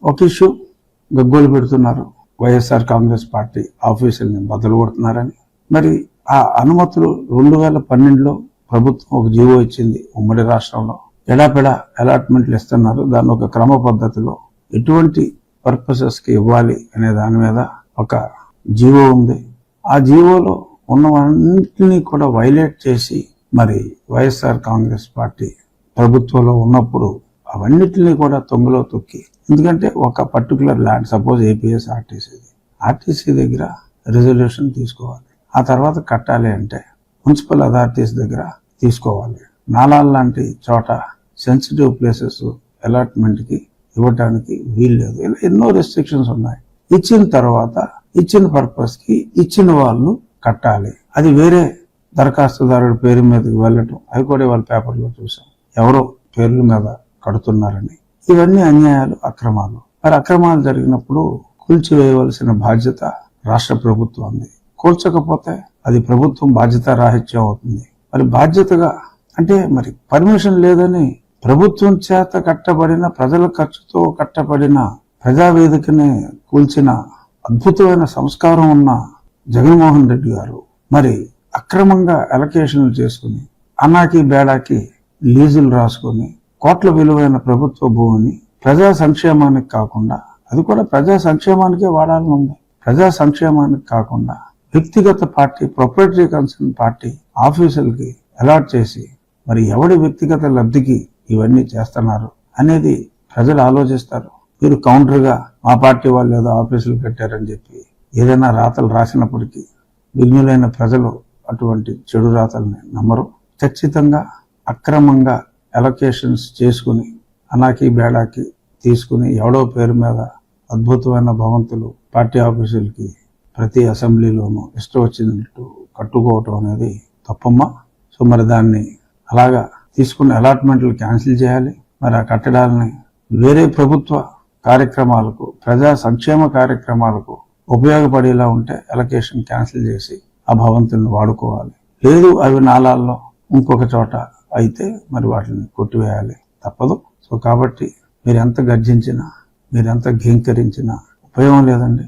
ఒక ఇష్యూ గగ్గోలు పెడుతున్నారు, వైఎస్ఆర్ కాంగ్రెస్ పార్టీ ఆఫీసుల్ని బద్దలు కొడుతున్నారని. మరి ఆ అనుమతులు 2012లో ప్రభుత్వం ఒక జీవో ఇచ్చింది, ఉమ్మడి రాష్ట్రంలో ఎడాపెడా అలాట్మెంట్లు ఇస్తున్నారు. దాన్ని ఒక క్రమ పద్ధతిలో ఎటువంటి పర్పసెస్ కి ఇవ్వాలి అనే దాని మీద ఒక జీవో ఉంది. ఆ జీవోలో ఉన్నవన్నింటినీ కూడా వైలేట్ చేసి మరి వైఎస్ఆర్ కాంగ్రెస్ పార్టీ ప్రభుత్వంలో ఉన్నప్పుడు అవన్నిటినీ కూడా తొంగలో తొక్కి, ఎందుకంటే ఒక particular land, suppose APS RTC దగ్గర రిజల్యూషన్ తీసుకోవాలి, ఆ తర్వాత కట్టాలి అంటే మున్సిపల్ అథారిటీస్ దగ్గర తీసుకోవాలి. నాలాల్ లాంటి చోట సెన్సిటివ్ ప్లేసెస్ అలాట్మెంట్ కి ఇవ్వటానికి వీల్లేదు. ఇలా ఎన్నో రెస్ట్రిక్షన్స్ ఉన్నాయి. ఇచ్చిన తర్వాత ఇచ్చిన పర్పస్ కి ఇచ్చిన వాళ్ళు కట్టాలి. అది వేరే దరఖాస్తుదారుడి పేరు మీదకి వెళ్ళటం, అది కూడా వాళ్ళ పేపర్లో చూసాం, ఎవరో పేర్ల మీద కడుతున్నారని. ఇవన్నీ అన్యాయాలు, అక్రమాలు. మరి అక్రమాలు జరిగినప్పుడు కూల్చివేయవలసిన బాధ్యత రాష్ట్ర ప్రభుత్వాన్ని. కూల్చకపోతే అది ప్రభుత్వం బాధ్యత రాహిత్యం అవుతుంది. మరి బాధ్యతగా అంటే మరి పర్మిషన్ లేదని ప్రభుత్వం చేత కట్టబడిన, ప్రజల ఖర్చుతో కట్టబడిన ప్రజావేదికని కూల్చిన అద్భుతమైన సంస్కారం ఉన్న జగన్మోహన్ రెడ్డి గారు మరి అక్రమంగా అలొకేషన్లు చేసుకుని, అన్నాకి బేడాకి లీజులు రాసుకొని కోట్ల విలువైన ప్రభుత్వ భూమిని ప్రజా సంక్షేమానికి కాకుండా, అది కూడా ప్రజా సంక్షేమానికే వాడాలని ఉంది, ప్రజా సంక్షేమానికి కాకుండా వ్యక్తిగత పార్టీ, ప్రొప్రైటరీ కన్సర్న్ పార్టీ ఆఫీసులకి అలాట్ చేసి మరి ఎవడి వ్యక్తిగత లబ్ధికి ఇవన్నీ చేస్తున్నారు అనేది ప్రజలు ఆలోచిస్తారు. మీరు కౌంటర్గా మా పార్టీ వాళ్ళు ఏదో ఆఫీసులు పెట్టారని చెప్పి ఏదైనా రాతలు రాసినప్పటికీ విఘ్నులైన ప్రజలు అటువంటి చెడు రాతల్ని నమ్మరు. ఖచ్చితంగా అక్రమంగా అలొకేషన్స్ చేసుకుని, అనాకి బేడాకి తీసుకుని ఎవడో పేరు మీద అద్భుతమైన భవంతులు పార్టీ ఆఫీసులకి ప్రతి అసెంబ్లీలోనూ ఇష్టం వచ్చినట్టు కట్టుకోవటం అనేది తప్పమ్మా. సో మరి దాన్ని అలాగా తీసుకున్న అలాట్మెంట్లు క్యాన్సిల్ చేయాలి. మరి ఆ కట్టడాలని వేరే ప్రభుత్వ కార్యక్రమాలకు, ప్రజా సంక్షేమ కార్యక్రమాలకు ఉపయోగపడేలా ఉంటే అలొకేషన్ క్యాన్సిల్ చేసి ఆ భవంతులను వాడుకోవాలి. లేదు అవి నాలాల్లో ఇంకొక చోట అయితే మరి వాటిని కొట్టివేయాలి, తప్పదు. సో కాబట్టి మీరెంత గర్జించినా, మీరెంత ఘీంకరించినా ఉపయోగం లేదండి.